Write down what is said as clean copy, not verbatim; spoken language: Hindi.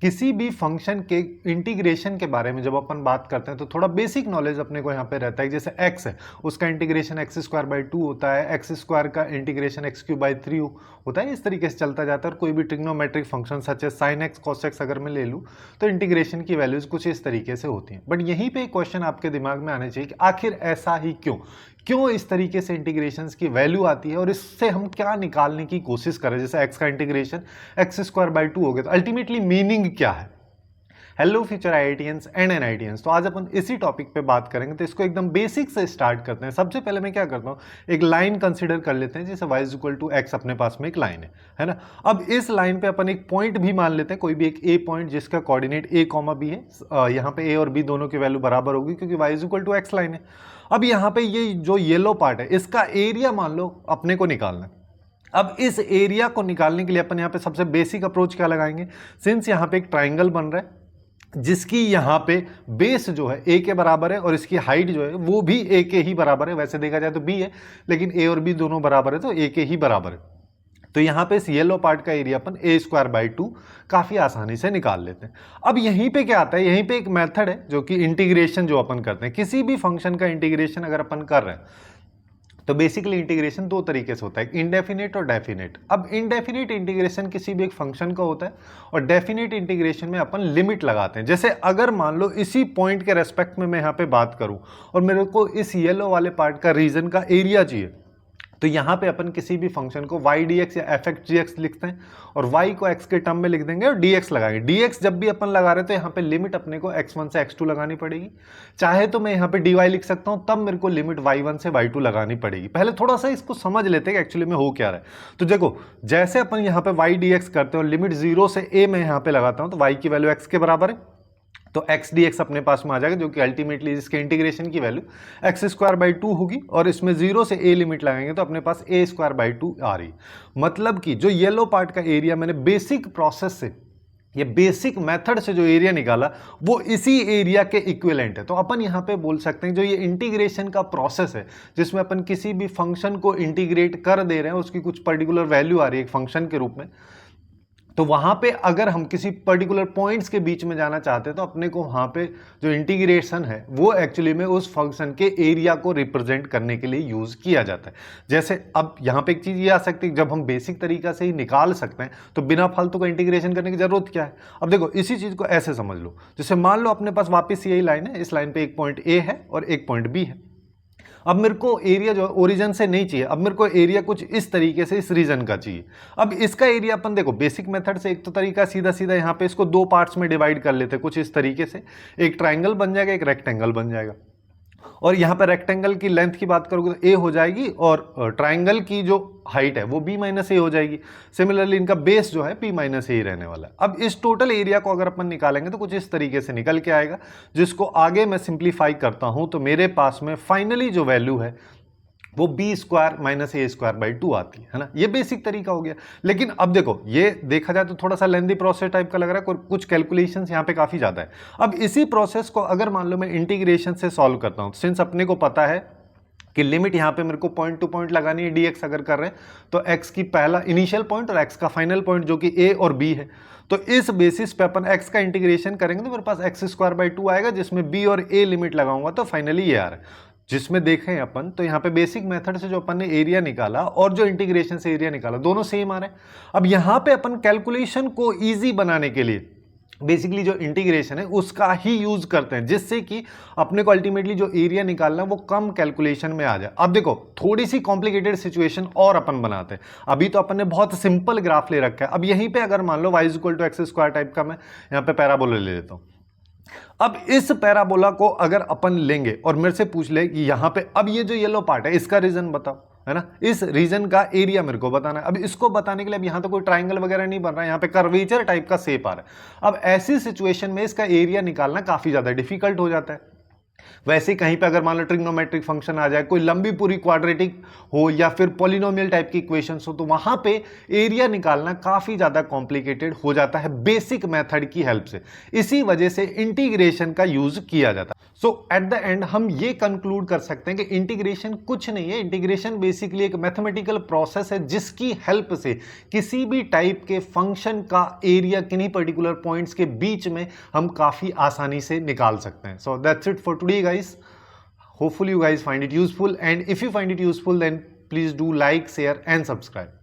किसी भी फंक्शन के इंटीग्रेशन के बारे में जब अपन बात करते हैं तो थोड़ा बेसिक नॉलेज अपने को यहाँ पे रहता है। जैसे x है उसका इंटीग्रेशन x² 2 होता है, x² का इंटीग्रेशन x³ 3 होता है। इस तरीके से चलता जाता है। और कोई भी ट्रिग्नोमेट्रिक फंक्शन सच है sin x cos x अगर मैं ले लूँ तो इंटीग्रेशन की वैल्यूज कुछ इस तरीके से होती हैं। बट यहीं पर क्वेश्चन आपके दिमाग में आना चाहिए कि आखिर ऐसा ही क्यों इस तरीके से इंटीग्रेशंस की वैल्यू आती है और इससे हम क्या निकालने की कोशिश करें। जैसे x का इंटीग्रेशन x² 2 हो गया तो अल्टीमेटली मीनिंग क्या है। हेलो फ्यूचर आईआईटीएंस एंड एनआईटीएंस, तो आज अपन इसी टॉपिक पे बात करेंगे। तो इसको एकदम बेसिक से स्टार्ट करते हैं। सबसे पहले मैं क्या करता हूँ, एक लाइन कंसीडर कर लेते हैं। जैसे y=x अपने पास में एक लाइन है ना। अब इस लाइन पे अपन एक पॉइंट भी मान लेते हैं, कोई भी एक a पॉइंट जिसका कोऑर्डिनेट a, b है। यहाँ पे a और b दोनों की वैल्यू बराबर होगी क्योंकि y=x लाइन है। अब यहाँ पे ये जो येलो पार्ट है इसका एरिया मान लो अपने को निकालना है। अब इस एरिया को निकालने के लिए अपन यहाँ पे सबसे बेसिक अप्रोच क्या लगाएंगे। सिंस यहाँ पे एक ट्राइंगल बन रहा है जिसकी यहाँ पे बेस जो है a के बराबर है और इसकी हाइट जो है वो भी a के ही बराबर है। वैसे देखा जाए तो b है लेकिन a और b दोनों बराबर है तो a के ही बराबर है। तो यहाँ पे इस येलो पार्ट का एरिया अपन a² 2 काफी आसानी से निकाल लेते हैं। अब यहीं पे क्या आता है, यहीं पे एक मेथड है जो कि इंटीग्रेशन जो अपन करते हैं। किसी भी फंक्शन का इंटीग्रेशन अगर अपन कर रहे हैं तो बेसिकली इंटीग्रेशन दो तरीके से होता है, इंडेफिनिट और डेफिनिट। अब इंडेफिनिट इंटीग्रेशन किसी भी एक फंक्शन का होता है और डेफिनिट इंटीग्रेशन में अपन लिमिट लगाते हैं। जैसे अगर मान लो इसी पॉइंट के रेस्पेक्ट में मैं यहाँ पे बात करूँ और मेरे को इस येलो वाले पार्ट का रीजन का एरिया चाहिए तो यहाँ पे अपन किसी भी फंक्शन को y dx या f(x) लिखते हैं और y को x के टर्म में लिख देंगे और dx लगाएंगे। dx जब भी अपन लगा रहे तो यहाँ पे लिमिट अपने को x1 से x2 लगानी पड़ेगी। चाहे तो मैं यहाँ पे dy लिख सकता हूँ, तब मेरे को लिमिट y1 से y2 लगानी पड़ेगी। पहले थोड़ा सा इसको समझ लेते हैं कि एक्चुअली में हो क्या रहा है। तो देखो जैसे अपन यहाँ पे y dx करते हैं और लिमिट 0 से a मैं यहाँ पे लगाता हूँ तो y की वैल्यू x के बराबर है तो x dx अपने पास में आ जाएगा जो कि अल्टीमेटली इसके इंटीग्रेशन की वैल्यू x² 2 होगी और इसमें 0 से a लिमिट लगाएंगे तो अपने पास a² 2 आ रही। मतलब कि जो येलो पार्ट का एरिया मैंने बेसिक प्रोसेस से ये बेसिक मेथड से जो एरिया निकाला वो इसी एरिया के इक्विवेलेंट है। तो अपन यहाँ पे बोल सकते हैं जो ये इंटीग्रेशन का प्रोसेस है जिसमें अपन किसी भी फंक्शन को इंटीग्रेट कर दे रहे हैं, उसकी कुछ पर्टिकुलर वैल्यू आ रही है एक फंक्शन के रूप में, तो वहां पे अगर हम किसी पर्टिकुलर पॉइंट्स के बीच में जाना चाहते हैं तो अपने को वहां पे जो इंटीग्रेशन है वो एक्चुअली में उस फंक्शन के एरिया को रिप्रेजेंट करने के लिए यूज किया जाता है। जैसे अब यहाँ पे एक चीज ये आ सकती है, जब हम बेसिक तरीका से ही निकाल सकते हैं तो बिना फालतू का इंटीग्रेशन करने की जरूरत क्या है। अब देखो इसी चीज को ऐसे समझ लो, जैसे मान लो अपने पास वापिस यही लाइन है, इस लाइन पे एक पॉइंट ए है और एक पॉइंट बी है। अब मेरे को एरिया जो ओरिजिन से नहीं चाहिए, अब मेरे को एरिया कुछ इस तरीके से इस रीजन का चाहिए। अब इसका एरिया अपन देखो बेसिक मेथड से एक तो तरीका सीधा सीधा यहाँ पे इसको दो पार्ट्स में डिवाइड कर लेते हैं कुछ इस तरीके से, एक ट्राइंगल बन जाएगा एक रेक्टेंगल बन जाएगा। और यहाँ पे रेक्टेंगल की लेंथ की बात करोगे तो a हो जाएगी और ट्राइंगल की जो हाइट है वो b - a हो जाएगी। सिमिलरली इनका बेस जो है p - a ही रहने वाला है। अब इस टोटल एरिया को अगर अपन निकालेंगे तो कुछ इस तरीके से निकल के आएगा, जिसको आगे मैं सिंप्लीफाई करता हूं तो मेरे पास में फाइनली जो वैल्यू है वो b² - a² 2 आती है ना। ये बेसिक तरीका हो गया। लेकिन अब देखो ये देखा जाए तो थोड़ा सा लेंथी प्रोसेस टाइप का लग रहा है, कुछ कैलकुलेशंस यहाँ पे काफी ज्यादा है। अब इसी प्रोसेस को अगर मान लो मैं इंटीग्रेशन से सॉल्व करता हूँ, सिंस अपने को पता है कि लिमिट यहाँ पे मेरे को पॉइंट टू पॉइंट लगानी है dx अगर कर रहे हैं तो x की पहला इनिशियल पॉइंट और x का फाइनल पॉइंट जो कि a और b है, तो इस बेसिस पे अपन x का इंटीग्रेशन करेंगे तो मेरे पास x² 2 आएगा जिसमें b और a लिमिट लगाऊंगा तो फाइनली ये आ रहा है। जिसमें देखें अपन तो यहाँ पे बेसिक मेथड से जो अपन ने एरिया निकाला और जो इंटीग्रेशन से एरिया निकाला दोनों सेम आ रहे हैं। अब यहाँ पे अपन कैलकुलेशन को इजी बनाने के लिए बेसिकली जो इंटीग्रेशन है उसका ही यूज करते हैं, जिससे कि अपने को अल्टीमेटली जो एरिया निकालना है वो कम कैलकुलेशन में आ जाए। अब देखो थोड़ी सी कॉम्प्लिकेटेड सिचुएशन और अपन बनाते हैं। अभी तो अपन ने बहुत सिंपल ग्राफ ले रखा है। अब यहीं पे अगर मान लो y=x² टाइप का मैं यहाँ पे पैराबोला ले लेता हूँ। अब इस पैराबोला को अगर अपन लेंगे और मेरे से पूछ ले कि यहाँ पे अब ये जो येलो पार्ट है इसका रीजन बताओ, है ना, इस रीजन का एरिया मेरे को बताना है। अब इसको बताने के लिए अब यहाँ तो कोई ट्राइंगल वगैरह नहीं बन रहा है, यहाँ पे कर्वेचर टाइप का शेप आ रहा है। अब ऐसी सिचुएशन में इसका एरिया निकालना काफी ज्यादा डिफिकल्ट हो जाता है। वैसे कहीं पे अगर मान लो ट्रिग्नोमेट्रिक फंक्शन आ जाए, कोई लंबी पूरी क्वाड्रेटिक हो या फिर पॉलिनोमियल टाइप की इक्वेशंस हो, तो वहां पे एरिया निकालना काफी ज्यादा कॉम्प्लिकेटेड हो जाता है बेसिक मेथड की हेल्प से। इसी वजह से इंटीग्रेशन का यूज किया जाता है। सो एट द एंड हम ये कंक्लूड कर सकते हैं कि इंटीग्रेशन कुछ नहीं है, इंटीग्रेशन बेसिकली एक मैथमेटिकल प्रोसेस है जिसकी हेल्प से किसी भी टाइप के फंक्शन का एरिया किन्हीं पर्टिकुलर पॉइंट्स के बीच में हम काफी आसानी से निकाल सकते हैं। So that's it for today guys. Hopefully you guys find it useful, and if you find it useful then please do like, share and subscribe.